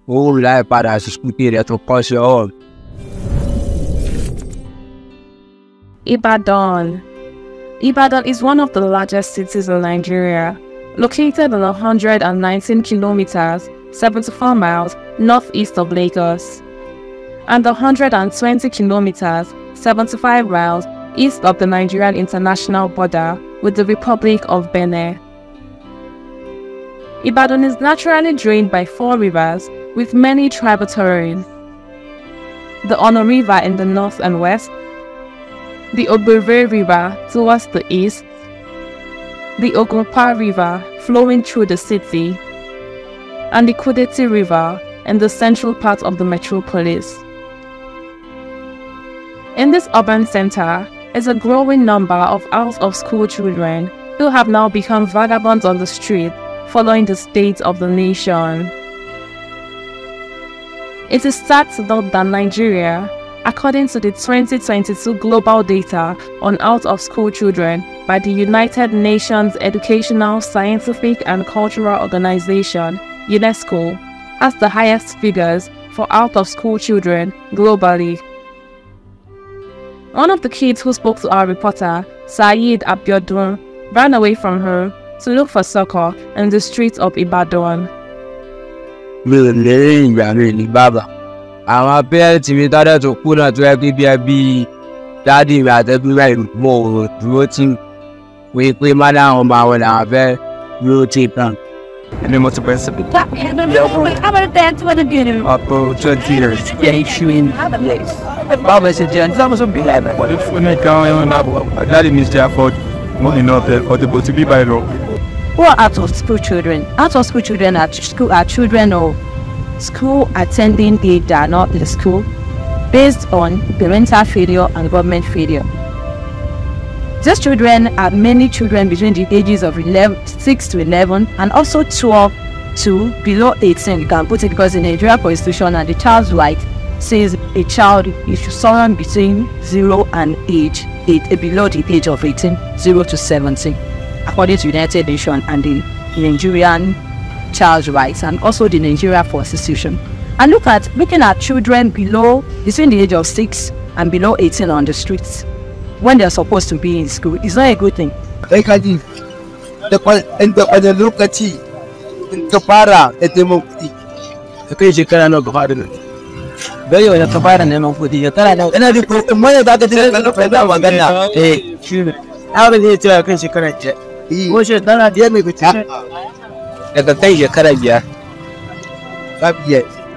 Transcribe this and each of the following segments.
ó rely padà sí school period tó kọ́ sí ọwọ́. Ibadan. Ibadan is one of the largest cities in Nigeria, located on 119 kilometers, 74 miles northeast of Lagos, and 120 kilometers, 75 miles east of the Nigerian international border with the Republic of Benin. Ibadan is naturally drained by 4 rivers with many tributaries: the Ono River in the north and west, the Ogbere River towards the east, the Ogunpa River flowing through the city, and the Kudeti River in the central part of the metropolis. In this urban center is a growing number of out-of-school children who have now become vagabonds on the street following the state of the nation. It is sad to note that Nigeria, according to the 2022 global data on out-of-school children by the United Nations Educational, Scientific and Cultural Organization, UNESCO, has the highest figures for out-of-school children globally. One of the kids who spoke to our reporter, Saeed Abiodun, ran away from home to look for succor in the streets of Ibadan. Àwọn parents mi tọ́dẹ̀ tó kú náà tó yẹ kí bí ẹbí dáàdì mi àtẹ́bí rẹ̀ mọ̀ dúró tí wọ́n pé má dáhùn ọmọ àwọn làwọn fẹ́ dúró tí tán. Ẹni mo ti pẹ́ síbi. Ọ̀pọ̀ 20 years. Báwo ṣe jẹ́ ẹni tí wọ́n bí láìpẹ́? Wọ́n ti fún ní káwọn ẹran náà bọ̀. Dáàdì mi ṣe afford money náà tẹ ọ̀dẹ̀bọ̀ ti bí báyìí lọ. Who are out-of-school children? Out-of-school children are children of school attending age that are not in the school based on parental failure and government failure. These children are many children between the ages of 6 to 11 and also 12 to below 18. You can put it because in the Nigeria Constitution and the child's right says a child is someone between 0 and below the age of 18, 0 to 17, according to United Nations and the Nigerian child's rights and also the Nigeria Constitution. And looking at children between the age of 6 and below 18 on the streets when they're supposed to be in school is not a good thing.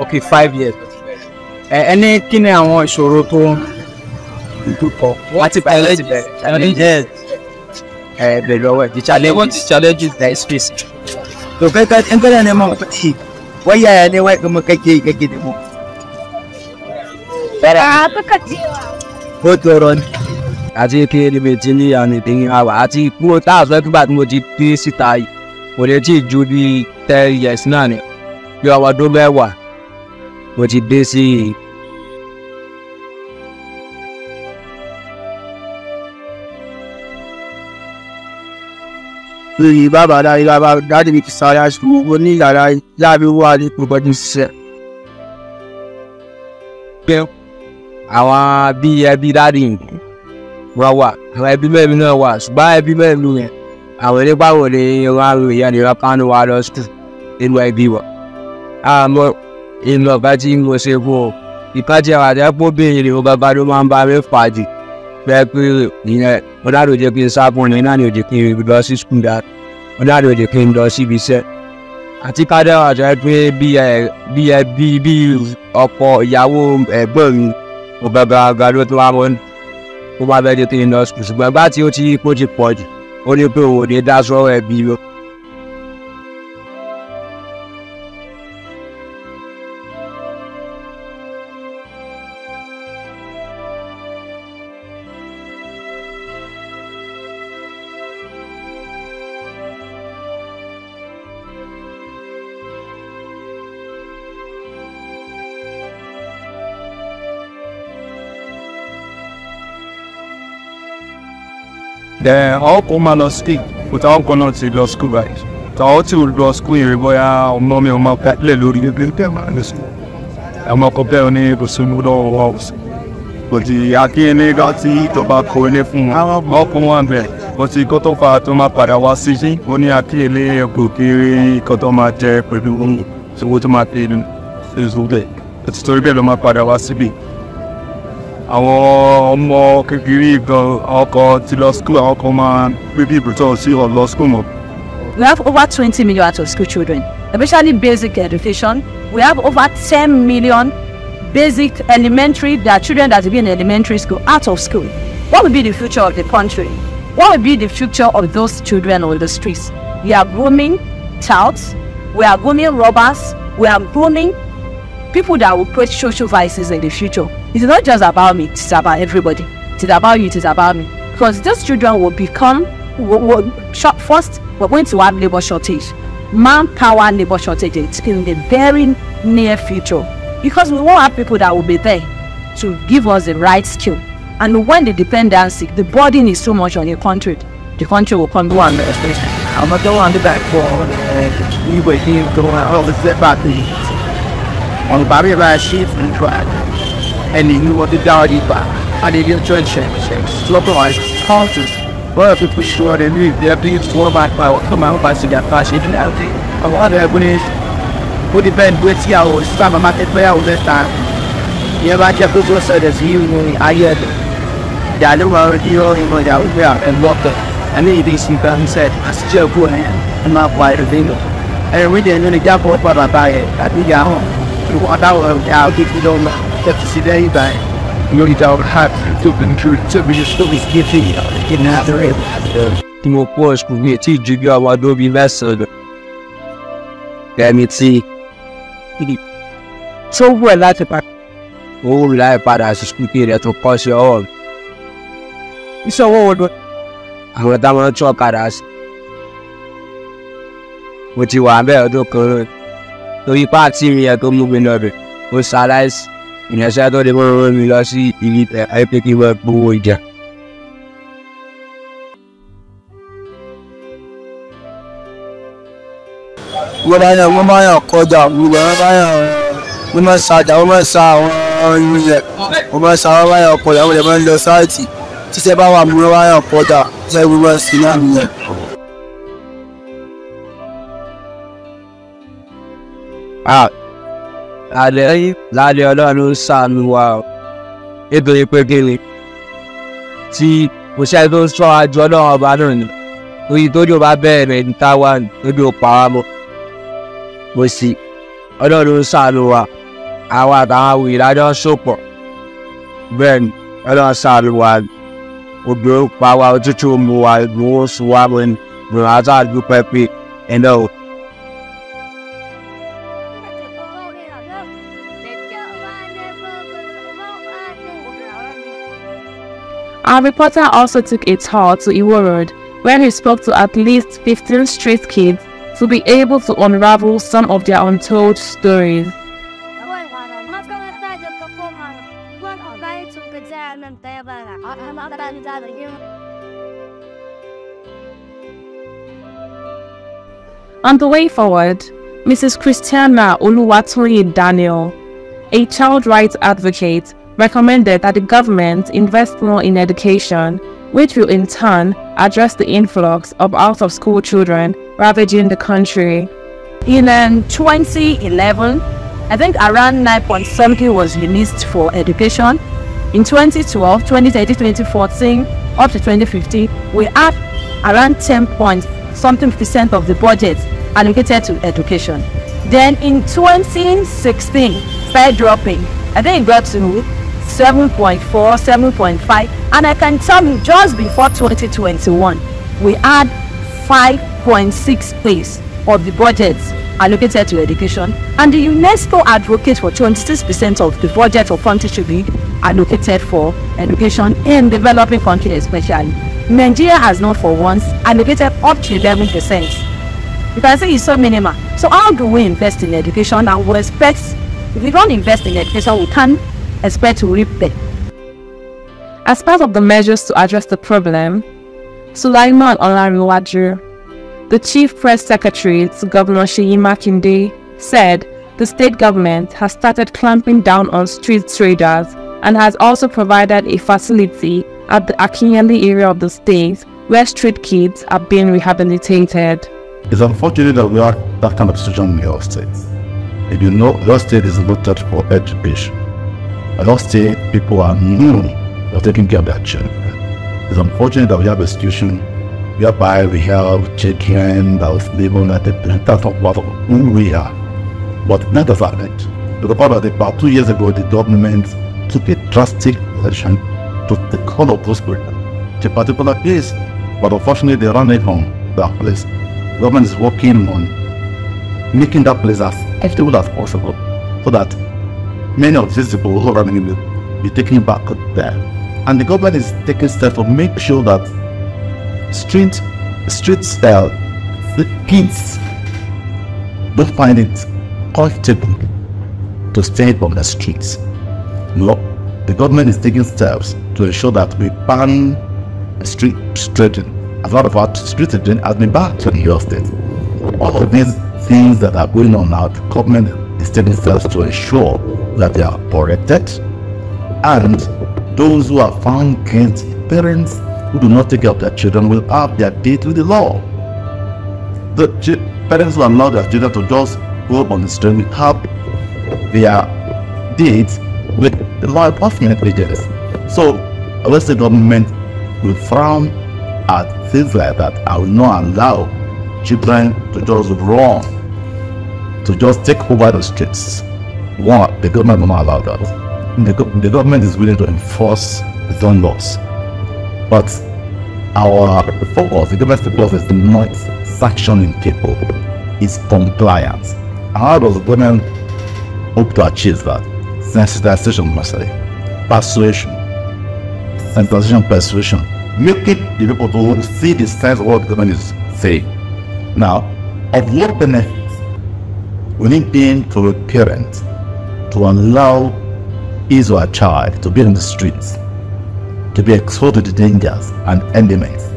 Okay, 5 years. Ẹni kí ni àwọn ìṣòro tó dúkọ? Wọ́n ti bẹ̀rẹ̀ challenges. Bẹ̀rẹ̀ ọwọ́ the challenges that is facing. To kai ka in kana neman kuɗi, wai yaya ne wai kuma kake da mu? Ko tsoron. Àti kí ni mi ti ní àwọn ìpín àwà àti kúrò táàsù ẹgbẹ́ tí mo ti dé síta yìí. Kò lè tí ju bí 10 years náà ni. Bí ọwọ́ ọdún mẹ́wàá. Mo ti dé sí lórí bàbá dáadé mi ti sáré àṣùkú mo ní yàrá láàbí wà ní pọ̀pọ̀dún ṣiṣẹ́. Pé àwọn bí ẹbí dáadé wọ́n wà, àwọn ẹbí mẹ́rin náà wà, ṣùgbọ́n ẹbí mẹ́rin yẹn àwọn nípa wò lè rán àrùn ìyá nìyẹn kánú wa lọ sí inú ẹbí wọn. Àmọ́ ìlú ọ̀gá tí mo ṣe fún ọ ìkájẹ́ àjẹpọ̀ bèèrè ni ọba ló máa ń bá mi fàájì pé ìyẹn ọ̀dàdò jẹ́ kí n sáfún ní náà ni ò jẹ́ kí n lọ sí skul dá ọ̀dàdò jẹ́ kí n lọ síbi iṣẹ́ àti kájẹ́ àjẹ́ pé bí ọkọ ìyàwó ẹ̀gbọ́n mi ọba gàgà ló tó wá mọ́ ó máa bẹ́ẹ̀ jẹ́ kí n lọ skul ṣùgbọ́n bá tí ó ti pọ̀ jù ó ní pé òun ò ní dá sọ́rọ̀ ẹbí lọ. Then all come out of school without going to law school, right? Tàwọn tí ò lọ school yẹn bóyá ọmọ mi ọmọ pẹ̀lẹ́ lórí ẹgbẹ́ tẹ̀ máa ń sùn. Ọmọ kan bẹ́ẹ̀ ni kò sí mú lọ́wọ́ wa ọ̀sùn. Bọ̀dì akínyẹnì ká tí ìjọba kọ ilé fún wọn. Ọkùnrin wọn bẹ̀. Bọ̀dì kó tó fa tó máa padà wá sí sí. Ó ní akínyẹnì ẹ̀kọ́ kiri kó tó máa jẹ pẹ̀lú owó tó máa pè ní ìzúlẹ̀. Bọ̀dì torí bẹ́ẹ̀ ló máa padà wá síbí. Àwọn ọmọ kékeré gan ọkọ̀ ti lọ school àwọn kan máa gbé bí ìbùtọ̀ sí ọ̀lọ́ school mọ́. We have over 20 million out of school children, especially basic education. We have over 10 million basic elementary, there are children that will be in elementary school, out of school. What will be the future of the country? What will be the future of those children on the streets? We are grooming touts, we are grooming robbers, we are grooming people that will create social vices in the future. It is not just about me, it is about everybody. It is about you, it is about me. Because those children will become, first, we're going to have labor shortage. Manpower labor shortage in the very near future. Because we won't have people that will be there to give us the right skill. And when the dependency, the burden is so much on the country will come to one. I'm not going on the back wall. We were here going all the set back on the body of our sheep and track. And you knew what the dog is back. I did your joint shapes, localized cultures. Well, if you push through the leave, they're being sworn back by what come out by to get past even out there. A lot of everyone would depend with you or some of my play out this time. Yeah, but you have to say there's you, I get it. Yeah, I don't know if you're going out there and walked up. And then these people said, I still go ahead and not fly the thing. And we didn't really get what I buy it. I think I home. You want out of the out if you don't get to see the anybody. You don't have to control to be just really giving getting out there. Tí mo kúrò school mi tí ju bí ọmọ ọdún bíi mẹ́sàn-án lọ. Kẹ́mi tí tó wù ẹ́ láti padà. Ó wù mí láti padà sí school kí rẹ̀ tó kọ́ sí ọwọ́ mi. Iṣẹ́ owó wo lọ? Àwọn táwọn ń tún ọ̀kadà sí. Mo ti wà bẹ́ẹ̀ ọdún kan lónìí. Torí pàtí mi yẹn tó mú mi lọ bẹ̀. Mo ṣaláìsí. Ìrẹsẹ̀ tó lè mọ́ mi lọ sí ìlú ẹ̀pẹ́ kí wọ́n gbowó ìjà. Wọ́n máa yàn kọjá wọ́n máa ṣàjà wọ́n máa ṣà àwọn ilẹ̀ wọ́n máa ṣà wọ́n máa yàn kọjá wọ́n lè máa lọ sáìtì tíṣẹ́ bá wà mú wọ́n máa yàn kọjá tíṣẹ́ wọ́n máa sí náà nìyẹn. Lálẹ́ Ọlọ́run ṣàánú wa o. Nítorí pé kíni tí kò ṣe tó sọ àjọ náà ọba náà ni. Oyin tójú bá bẹ̀rẹ̀ ní Taiwan lójú pàwá mọ́. Mo sì Ọlọ́run ṣàánú wa. Àwọn àtàwọn àwòrán ìdájọ́ sopọ̀. Bẹ́ẹ̀ ni Ọlọ́run ṣàánú wa. Obìnrin pa wa òtútù mu wa ìgbòho sùn wa mọ́ ni. Mo rà á sáà dúpẹ́ pé ẹ̀dá o. Our reporter also took a tour to Iwo Road, where he spoke to at least 15 street kids to be able to unravel some of their untold stories. On the way forward, Mrs. Christiana Oluwatoyin Daniel, a child rights advocate, recommended that the government invest more in education, which will in turn address the influx of out-of-school children ravaging the country. In 2011, I think around 9.something was released for education. In 2012, 2013, 2014, up to 2015, we had around 10.something% of the budget allocated to education. Then in 2016, started dropping. I think it got to 7.4, 7.5, and I can tell you just before 2021, we had 5.6 place of the budgets allocated to education, and the UNESCO advocates for 26% of the budget of country should be allocated for education in developing countries especially. Nigeria has not for once allocated up to 11%. You can see it's so minimal. So how do we invest in education? And we expect, if we don't invest in education, we can't expect to reap it. As part of the measures to address the problem, Sulaiman Olariwaju, The chief press secretary to Governor Seyi Makinde said the state government has started clamping down on street traders and has also provided a facility at the Akinyele area of the state where street kids are being rehabilitated. It's unfortunate that we are that kind of situation in your state. If you know, your state is noted for education. In your state, people are known for taking care of their children. It's unfortunate that we have a situation whereby we have children that was living at that's not part of who we are. But not as that. To the point that about 2 years ago, the government took a drastic action to the call of those people to a particular place. But unfortunately, they ran away from that place. The government is working on making that place as comfortable as possible so that many of these people who are running will be taken back there. And the government is taking steps to make sure that street style, the kids don't find it comfortable to stay on the streets. No, the government is taking steps to ensure that we ban street trading. A lot of our street trading has been banned in your state. All of these things that are going on now, the government is taking steps to ensure that they are corrected, and those who are found guilty, parents who do not take care of their children, will have their date with the law. The parents who allow their children to just go up on the street will have their dates with the law enforcement agents. So, unless the government will frown at things like that, I will not allow children to just run, to just take over the streets. One, the government will not allow that. The government is willing to enforce its own laws. But our focus, the government's focus is not sanctioning people, it's compliance. How does the government hope to achieve that? Sensitization, mostly. Persuasion. Sensitization, persuasion. Making the people to see the sense of what the government is saying. Now, of what benefits will it be to a parent to allow his or her child to be in the streets, to be exposed to the dangers and elements,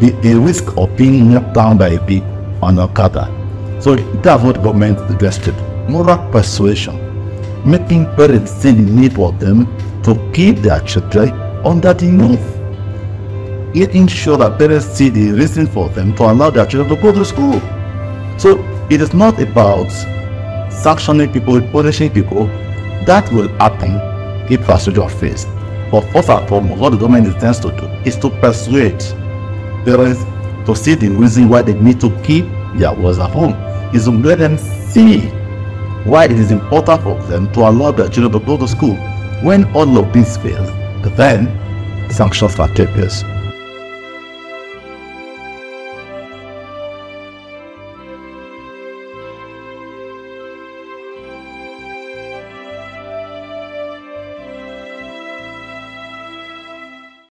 the risk of being knocked down by a bee on a cutter? So that's what the government suggested. Moral persuasion, making parents see the need for them to keep their children under the roof, making sure that parents see the reason for them to allow their children to go to school. So it is not about sanctioning people, punishing people. That will happen if persuasion fails. But first and foremost, what the government intends to do is to persuade parents to see the reason why they need to keep their boys at home, is to let them see why it is important for them to allow their children to go to school. When all of this fails, then sanctions are take place.